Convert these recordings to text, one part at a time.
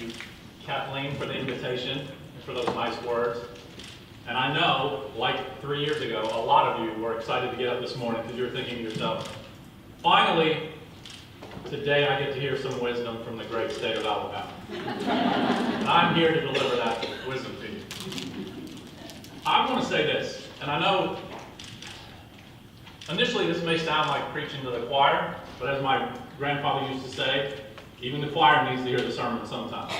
you, Kathleen, for the invitation and for those nice words. And I know, like 3 years ago, a lot of you were excited to get up this morning because you were thinking to yourself, finally, today I get to hear some wisdom from the great state of Alabama. And I'm here to deliver that wisdom to you. I want to say this, and I know initially this may sound like preaching to the choir, but as my grandfather used to say, even the choir needs to hear the sermon sometimes.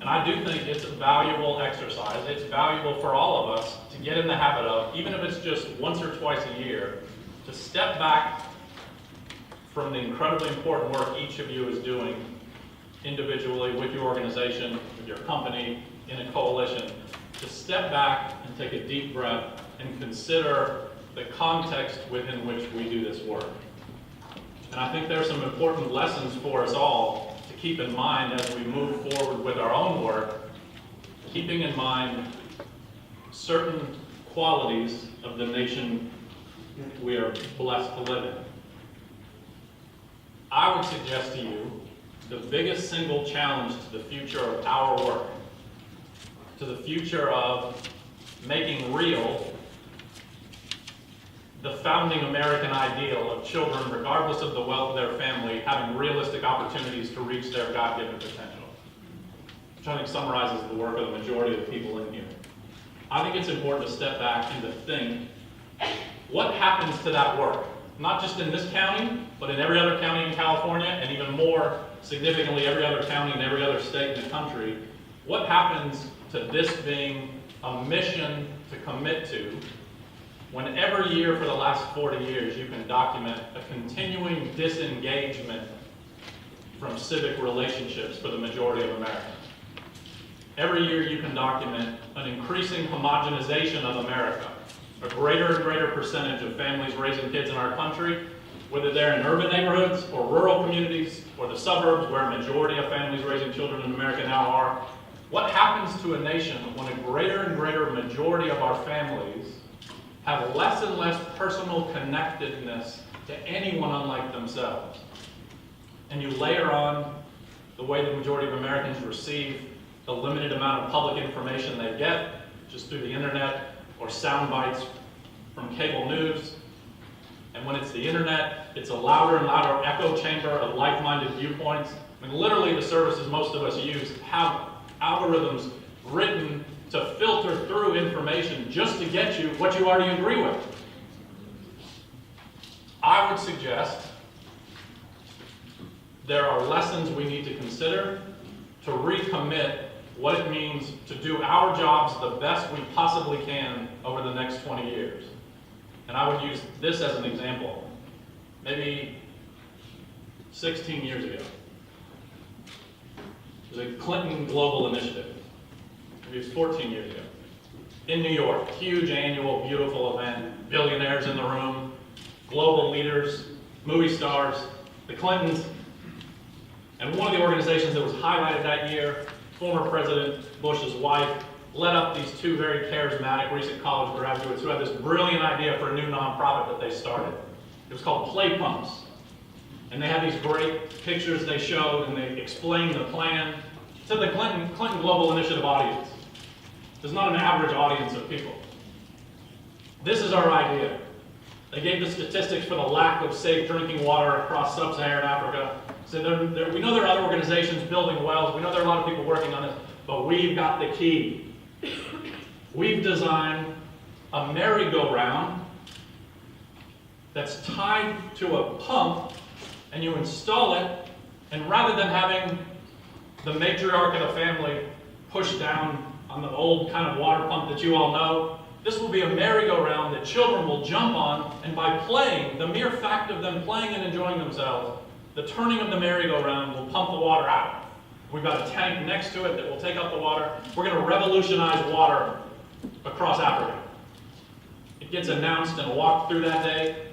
And I do think it's a valuable exercise. It's valuable for all of us to get in the habit of, even if it's just once or twice a year, to step back from the incredibly important work each of you is doing individually with your organization, with your company, in a coalition, to step back and take a deep breath and consider the context within which we do this work. And I think there are some important lessons for us all to keep in mind as we move forward with our own work, keeping in mind certain qualities of the nation we are blessed to live in. I would suggest to you the biggest single challenge to the future of our work, to the future of making real the founding American ideal of children, regardless of the wealth of their family, having realistic opportunities to reach their God-given potential, which I think summarizes the work of the majority of the people in here. I think it's important to step back and to think, what happens to that work? Not just in this county, but in every other county in California, and even more significantly, every other county and every other state in the country. What happens to this being a mission to commit to when every year for the last 40 years you can document a continuing disengagement from civic relationships for the majority of Americans? Every year you can document an increasing homogenization of America, a greater and greater percentage of families raising kids in our country, whether they're in urban neighborhoods or rural communities or the suburbs where a majority of families raising children in America now are. What happens to a nation when a greater and greater majority of our families have less and less personal connectedness to anyone unlike themselves? And you layer on the way the majority of Americans receive the limited amount of public information they get, just through the internet or sound bites from cable news. And when it's the internet, it's a louder and louder echo chamber of like-minded viewpoints. I mean, literally the services most of us use have algorithms written to filter through information just to get you what you already agree with. I would suggest there are lessons we need to consider to recommit what it means to do our jobs the best we possibly can over the next 20 years. And I would use this as an example. Maybe 16 years ago, it was a Clinton Global Initiative. Maybe it was 14 years ago. In New York, huge annual, beautiful event, billionaires in the room, global leaders, movie stars, the Clintons. And one of the organizations that was highlighted that year, former President Bush's wife, led up these two very charismatic recent college graduates who had this brilliant idea for a new nonprofit that they started. It was called Play Pumps. And they had these great pictures they showed, and they explained the plan to the Clinton Global Initiative audience. There's not an average audience of people. This is our idea. They gave the statistics for the lack of safe drinking water across sub-Saharan Africa. So we know there are other organizations building wells. We know there are a lot of people working on this, but we've got the key. We've designed a merry-go-round that's tied to a pump, and you install it, and rather than having the matriarch of the family push down on the old kind of water pump that you all know, this will be a merry-go-round that children will jump on, and by playing, the mere fact of them playing and enjoying themselves, the turning of the merry-go-round will pump the water out. We've got a tank next to it that will take up the water. We're going to revolutionize water across Africa. It gets announced in a walkthrough that day.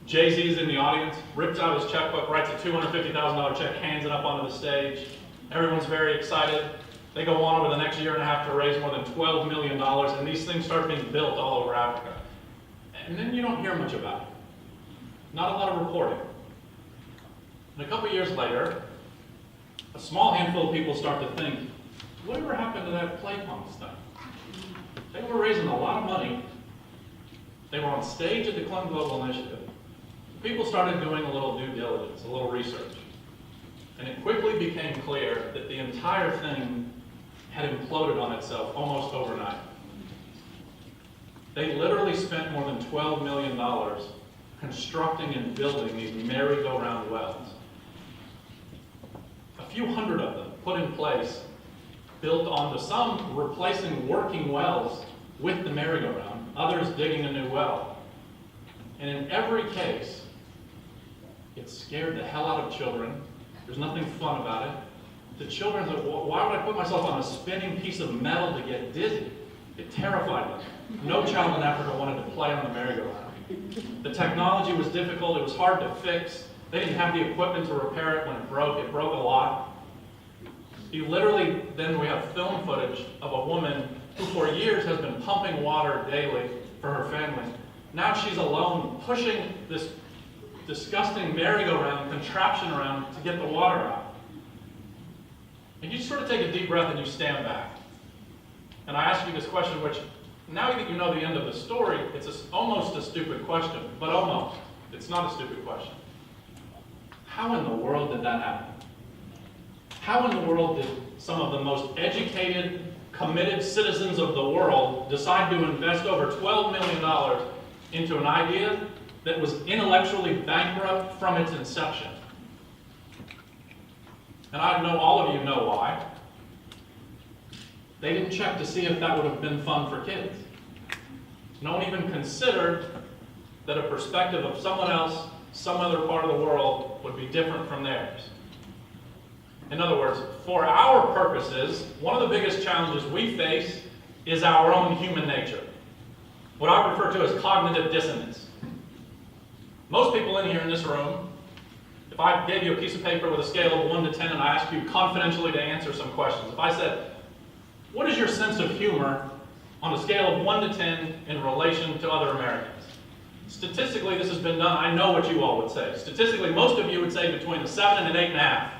Jay-Z's in the audience, rips out his checkbook, writes a $250,000 check, hands it up onto the stage. Everyone's very excited. They go on over the next year and a half to raise more than $12 million, and these things start being built all over Africa. And then you don't hear much about it. Not a lot of reporting. And a couple years later, a small handful of people start to think, whatever happened to that play pump stuff? They were raising a lot of money. They were on stage at the Clean Global Initiative. People started doing a little due diligence, a little research. And it quickly became clear that the entire thing had imploded on itself almost overnight. They literally spent more than $12 million constructing and building these merry-go-round wells. A few hundred of them put in place, built onto some replacing working wells with the merry-go-round, others digging a new well. And in every case, it scared the hell out of children. There's nothing fun about it. The children said, why would I put myself on a spinning piece of metal to get dizzy? It terrified them. No child in Africa wanted to play on the merry-go-round. The technology was difficult. It was hard to fix. They didn't have the equipment to repair it when it broke. It broke a lot. You literally, then we have film footage of a woman who for years has been pumping water daily for her family. Now she's alone, pushing this disgusting merry-go-round contraption around to get the water out. And you sort of take a deep breath and you stand back. And I ask you this question, which now that you know the end of the story, it's almost a stupid question, but almost. It's not a stupid question. How in the world did that happen? How in the world did some of the most educated, committed citizens of the world decide to invest over $12 million into an idea that was intellectually bankrupt from its inception? And I know all of you know why. They didn't check to see if that would have been fun for kids. No one even considered that a perspective of someone else, some other part of the world, would be different from theirs. In other words, for our purposes, one of the biggest challenges we face is our own human nature. What I refer to as cognitive dissonance. Most people in here in this room, if I gave you a piece of paper with a scale of 1 to 10 and I asked you confidentially to answer some questions, if I said, what is your sense of humor on a scale of 1 to 10 in relation to other Americans? Statistically, this has been done. I know what you all would say. Statistically, most of you would say between a 7 and an 8.5.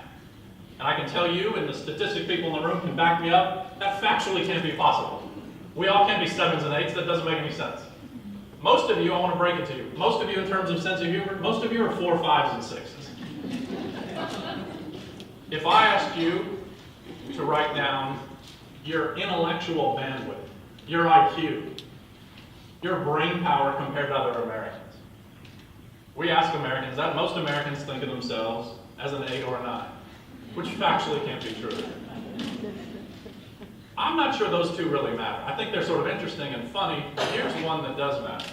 And I can tell you, and the statistic people in the room can back me up, that factually can't be possible. We all can't be 7s and 8s. That doesn't make any sense. Most of you, I want to break it to you, most of you in terms of sense of humor, most of you are 4, 5s, and 6s. If I asked you to write down your intellectual bandwidth, your IQ, your brain power compared to other Americans, we ask Americans that. Most Americans think of themselves as an 8 or a 9, which factually can't be true. I'm not sure those two really matter. I think they're sort of interesting and funny, but here's one that does matter.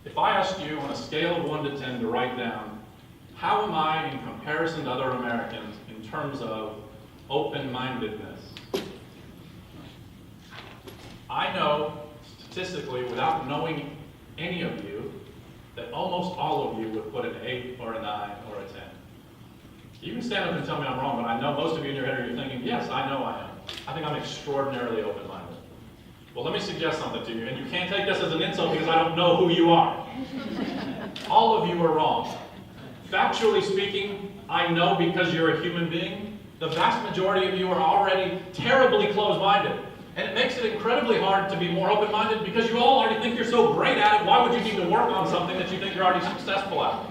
If I asked you on a scale of 1 to 10 to write down, how am I in comparison to other Americans in terms of open-mindedness? I know, statistically, without knowing any of you, that almost all of you would put an 8 or a 9 or a 10. You can stand up and tell me I'm wrong, but I know most of you in your head are thinking, yes, I know I am. I think I'm extraordinarily open-minded. Well, let me suggest something to you, and you can't take this as an insult because I don't know who you are. All of you are wrong. Factually speaking, I know because you're a human being, the vast majority of you are already terribly closed-minded. And it makes it incredibly hard to be more open-minded because you all already think you're so great at it, why would you need to work on something that you think you're already successful at?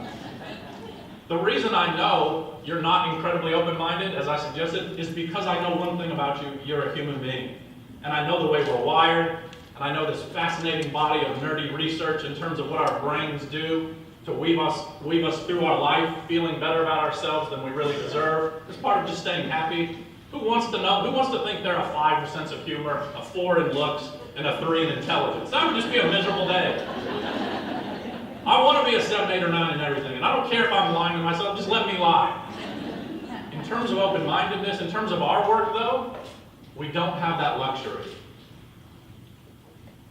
The reason I know you're not incredibly open-minded, as I suggested, is because I know one thing about you: you're a human being. And I know the way we're wired, and I know this fascinating body of nerdy research in terms of what our brains do to weave us through our life, feeling better about ourselves than we really deserve. It's part of just staying happy. Who wants to think they're a 5 sense of humor, a 4 in looks, and a 3 in intelligence? That would just be a miserable day. I want to be a 7, 8, or 9 in everything, and I don't care if I'm lying to myself, just let me lie. In terms of open-mindedness, in terms of our work, though, we don't have that luxury.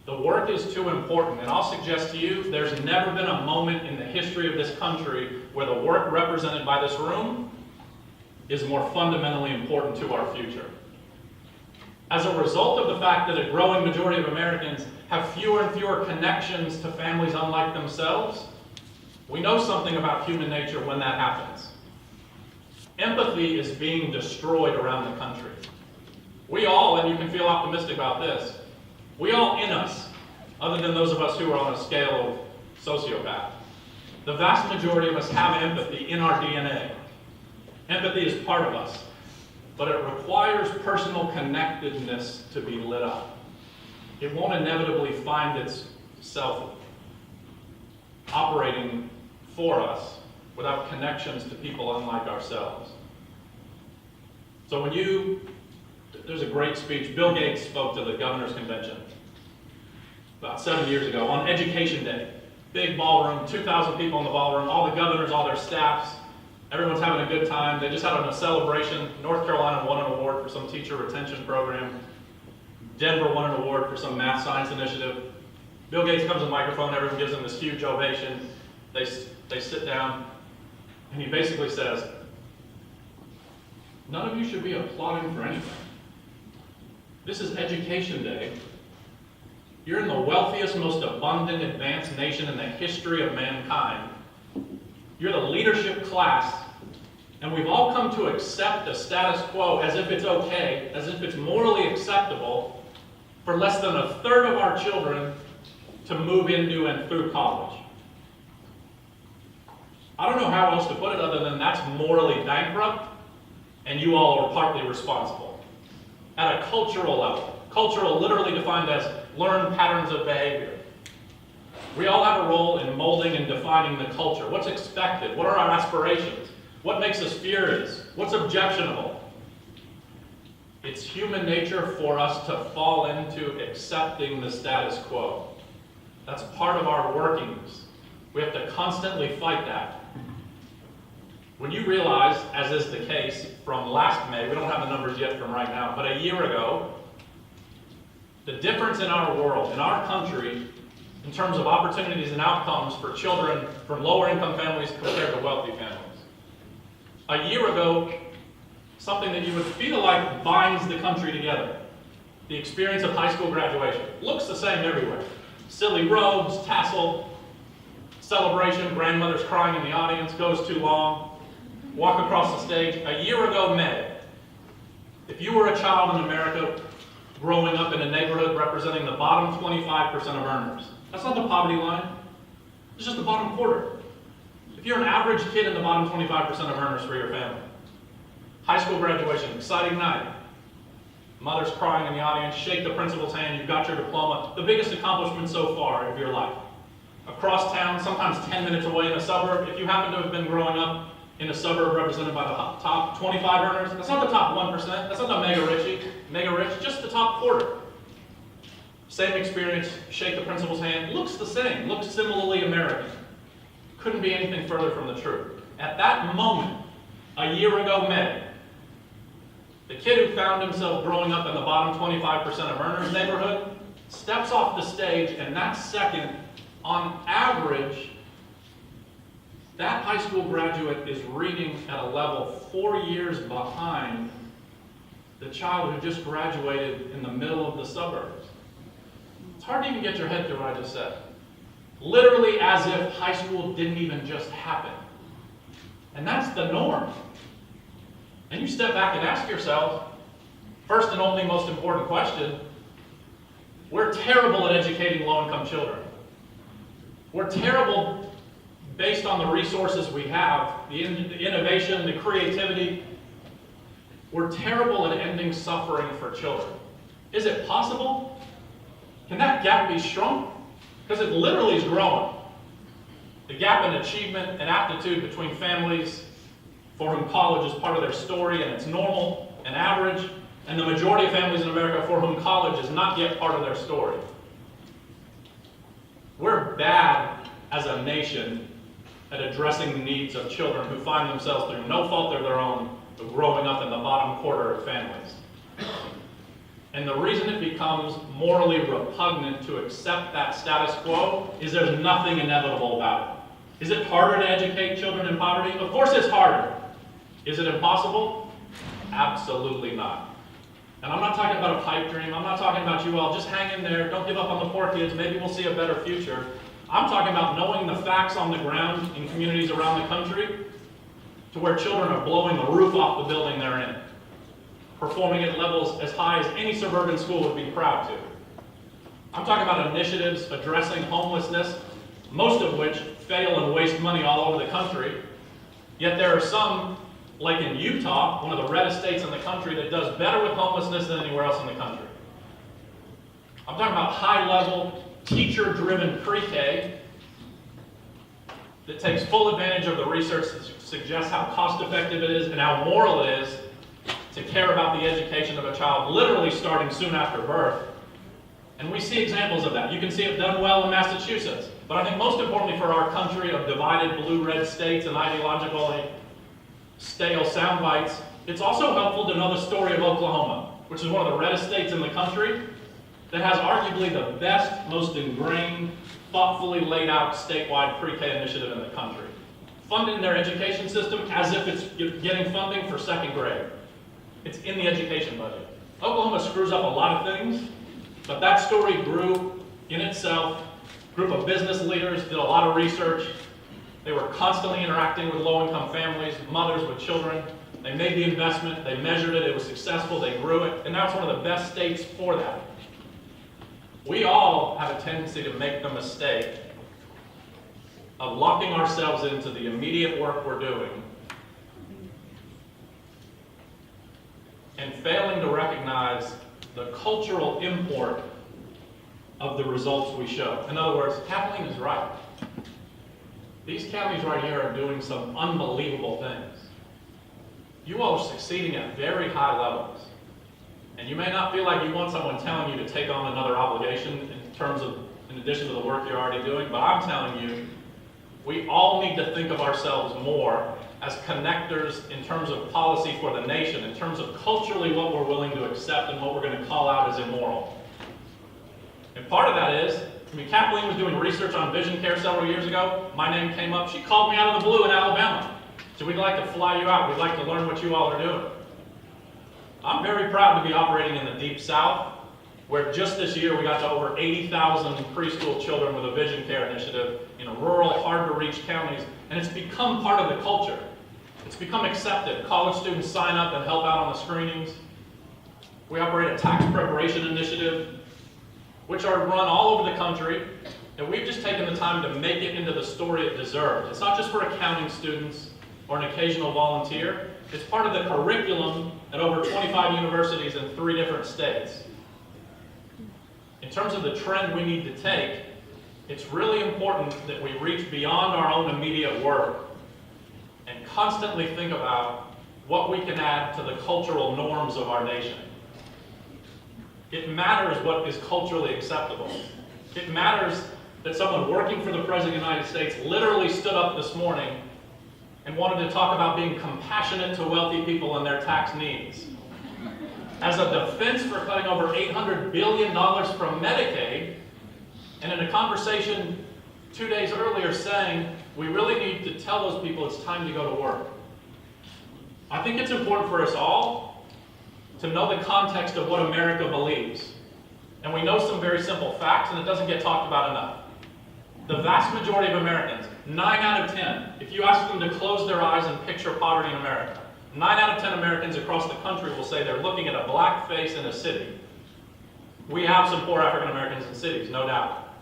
The work is too important, and I'll suggest to you there's never been a moment in the history of this country where the work represented by this room is more fundamentally important to our future. As a result of the fact that a growing majority of Americans have fewer and fewer connections to families unlike themselves, we know something about human nature when that happens. Empathy is being destroyed around the country. We all, and you can feel optimistic about this, we all in us, other than those of us who are on a scale of sociopath, the vast majority of us have empathy in our DNA. Empathy is part of us, but it requires personal connectedness to be lit up. It won't inevitably find itself operating for us without connections to people unlike ourselves. So there's a great speech. Bill Gates spoke to the Governor's Convention about 7 years ago on Education Day. Big ballroom, 2,000 people in the ballroom, all the governors, all their staffs, everyone's having a good time. They just had a celebration. North Carolina won an award for some teacher retention program. Denver won an award for some math science initiative. Bill Gates comes to the microphone, everyone gives him this huge ovation. They sit down, and he basically says, none of you should be applauding for anything. This is Education Day. You're in the wealthiest, most abundant, advanced nation in the history of mankind. You're the leadership class, and we've all come to accept the status quo as if it's okay, as if it's morally acceptable for less than a third of our children to move into and through college. I don't know how else to put it other than that's morally bankrupt, and you all are partly responsible. At a cultural level, cultural literally defined as learned patterns of behavior. We all have a role in molding and defining the culture. What's expected? What are our aspirations? What makes us furious? What's objectionable? It's human nature for us to fall into accepting the status quo. That's part of our workings. We have to constantly fight that. When you realize, as is the case from last May, we don't have the numbers yet from right now, but a year ago, the difference in our world, in our country, in terms of opportunities and outcomes for children from lower income families compared to wealthy families. A year ago, something that you would feel like binds the country together, the experience of high school graduation, looks the same everywhere. Silly robes, tassel, celebration, grandmother's crying in the audience, goes too long, walk across the stage. A year ago May, if you were a child in America growing up in a neighborhood representing the bottom 25% of earners, that's not the poverty line, it's just the bottom quarter. If you're an average kid in the bottom 25% of earners for your family, high school graduation, exciting night, mother's crying in the audience, shake the principal's hand, you've got your diploma, the biggest accomplishment so far of your life. Across town, sometimes 10 minutes away in a suburb, if you happen to have been growing up in a suburb represented by the top 25 earners, that's not the top 1%, that's not the mega rich, just the top quarter. Same experience, shake the principal's hand, looks the same, looks similarly American. Couldn't be anything further from the truth. At that moment, a year ago May, the kid who found himself growing up in the bottom 25% of earners neighborhood steps off the stage, and that second, on average, that high school graduate is reading at a level 4 years behind the child who just graduated in the middle of the suburbs. It's hard to even get your head through what I just said. Literally as if high school didn't even just happen. And that's the norm. And you step back and ask yourself, first and only most important question, we're terrible at educating low-income children. We're terrible based on the resources we have, the innovation, the creativity. We're terrible at ending suffering for children. Is it possible? Can that gap be shrunk? Because it literally is growing. The gap in achievement and aptitude between families for whom college is part of their story and it's normal and average, and the majority of families in America for whom college is not yet part of their story. We're bad as a nation at addressing the needs of children who find themselves through no fault of their own, but growing up in the bottom quarter of families. And the reason it becomes morally repugnant to accept that status quo is there's nothing inevitable about it. Is it harder to educate children in poverty? Of course it's harder. Is it impossible? Absolutely not. And I'm not talking about a pipe dream. I'm not talking about you all. Just hang in there. Don't give up on the poor kids. Maybe we'll see a better future. I'm talking about knowing the facts on the ground in communities around the country to where children are blowing the roof off the building they're in, performing at levels as high as any suburban school would be proud to. I'm talking about initiatives addressing homelessness, most of which fail and waste money all over the country. Yet there are some, like in Utah, one of the reddest states in the country, that does better with homelessness than anywhere else in the country. I'm talking about high-level, teacher-driven pre-K that takes full advantage of the research that suggests how cost-effective it is and how moral it is to care about the education of a child, literally starting soon after birth. And we see examples of that. You can see it done well in Massachusetts. But I think most importantly for our country of divided blue-red states and ideologically stale sound bites, it's also helpful to know the story of Oklahoma, which is one of the reddest states in the country, that has arguably the best, most ingrained, thoughtfully laid out statewide pre-K initiative in the country. Funding their education system as if it's getting funding for second grade. It's in the education budget. Oklahoma screws up a lot of things, but that story grew in itself. A group of business leaders did a lot of research. They were constantly interacting with low-income families, mothers with children. They made the investment, they measured it, it was successful, they grew it, and now it's one of the best states for that. We all have a tendency to make the mistake of locking ourselves into the immediate work we're doing and failing to recognize the cultural import of the results we show. In other words, Kathleen is right. These counties right here are doing some unbelievable things. You all are succeeding at very high levels. And you may not feel like you want someone telling you to take on another obligation in addition to the work you're already doing, but I'm telling you, we all need to think of ourselves more as connectors in terms of policy for the nation, in terms of culturally what we're willing to accept and what we're going to call out as immoral. And part of that is, Kathleen was doing research on vision care several years ago. My name came up. She called me out of the blue in Alabama. So we'd like to fly you out. We'd like to learn what you all are doing. I'm very proud to be operating in the Deep South, where just this year we got to over 80,000 preschool children with a vision care initiative in rural, hard-to-reach counties, and it's become part of the culture. It's become accepted. College students sign up and help out on the screenings. We operate a tax preparation initiative, which are run all over the country, and we've just taken the time to make it into the story it deserves. It's not just for accounting students or an occasional volunteer. It's part of the curriculum at over 25 universities in 3 different states. In terms of the trend we need to take, it's really important that we reach beyond our own immediate work and constantly think about what we can add to the cultural norms of our nation. It matters what is culturally acceptable. It matters that someone working for the President of the United States literally stood up this morning and wanted to talk about being compassionate to wealthy people and their tax needs. As a defense for cutting over $800 billion from Medicaid, and in a conversation 2 days earlier saying, we really need to tell those people it's time to go to work. I think it's important for us all to know the context of what America believes. And we know some very simple facts, and it doesn't get talked about enough. The vast majority of Americans, 9 out of 10, if you ask them to close their eyes and picture poverty in America, 9 out of 10 Americans across the country will say they're looking at a black face in a city. We have some poor African Americans in cities, no doubt.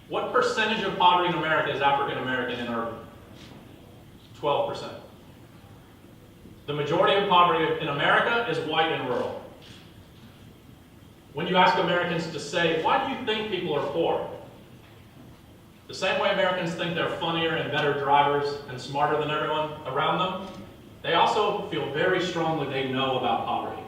What percentage of poverty in America is African American and urban? 12%. The majority of poverty in America is white and rural. When you ask Americans to say, why do you think people are poor? The same way Americans think they're funnier and better drivers and smarter than everyone around them, they also feel very strongly they know about poverty.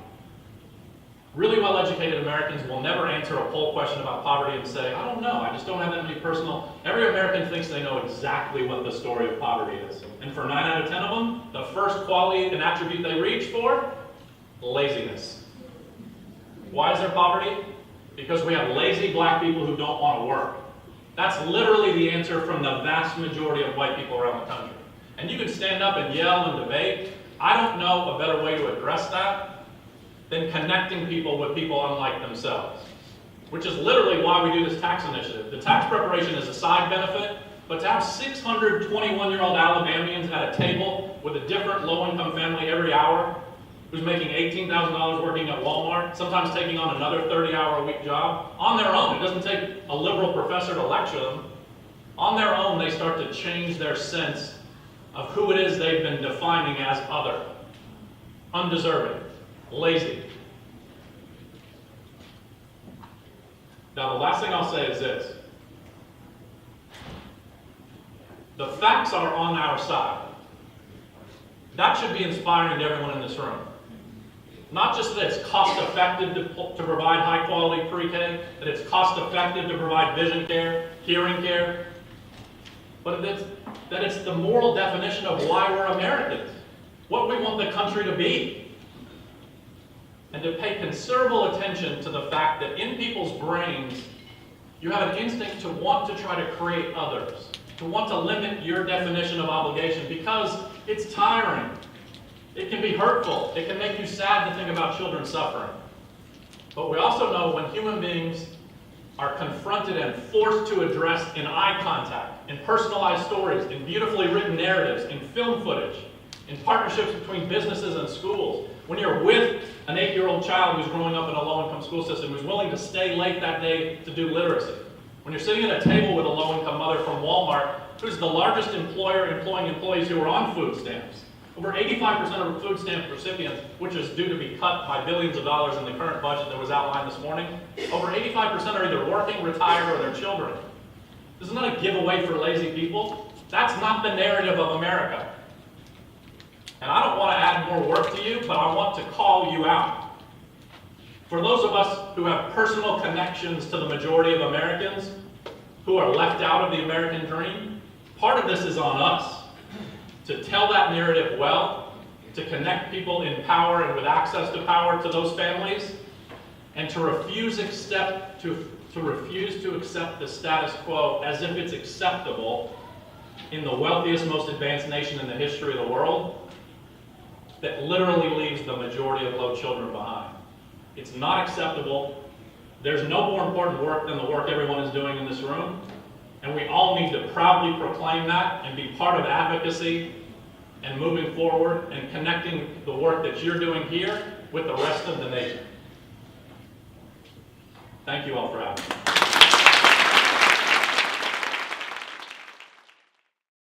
Really well-educated Americans will never answer a poll question about poverty and say, I don't know, I just don't have that many personal. Every American thinks they know exactly what the story of poverty is. And for 9 out of 10 of them, the first quality and attribute they reach for, laziness. Why is there poverty? Because we have lazy black people who don't want to work. That's literally the answer from the vast majority of white people around the country. And you can stand up and yell and debate. I don't know a better way to address that than connecting people with people unlike themselves, which is literally why we do this tax initiative. The tax preparation is a side benefit, But to have 621-year-old Alabamians at a table with a different low-income family every hour, who's making $18,000 working at Walmart, sometimes taking on another 30-hour-a-week job, on their own. It doesn't take a liberal professor to lecture them. On their own, they start to change their sense of who it is they've been defining as other, undeserving, lazy. Now, the last thing I'll say is this. The facts are on our side. That should be inspiring to everyone in this room. Not just that it's cost-effective to provide high-quality pre-K, that it's cost-effective to provide vision care, hearing care, but that it's the moral definition of why we're Americans, what we want the country to be. And to pay considerable attention to the fact that in people's brains, you have an instinct to want to try to create others, to want to limit your definition of obligation because it's tiring. It can be hurtful. It can make you sad to think about children suffering. But we also know when human beings are confronted and forced to address in eye contact, in personalized stories, in beautifully written narratives, in film footage, in partnerships between businesses and schools, when you're with an 8-year-old child who's growing up in a low-income school system who's willing to stay late that day to do literacy, when you're sitting at a table with a low-income mother from Walmart who's the largest employer employing employees who are on food stamps, over 85% of food stamp recipients, which is due to be cut by billions of dollars in the current budget that was outlined this morning, over 85% are either working, retired, or their children. This is not a giveaway for lazy people. That's not the narrative of America. And I don't want to add more work to you, but I want to call you out. For those of us who have personal connections to the majority of Americans who are left out of the American dream, part of this is on us. To tell that narrative well, to connect people in power and with access to power to those families, and to refuse to accept the status quo as if it's acceptable in the wealthiest, most advanced nation in the history of the world that literally leaves the majority of low children behind. It's not acceptable. There's no more important work than the work everyone is doing in this room. And we all need to proudly proclaim that and be part of advocacy and moving forward and connecting the work that you're doing here with the rest of the nation. Thank you all for having me.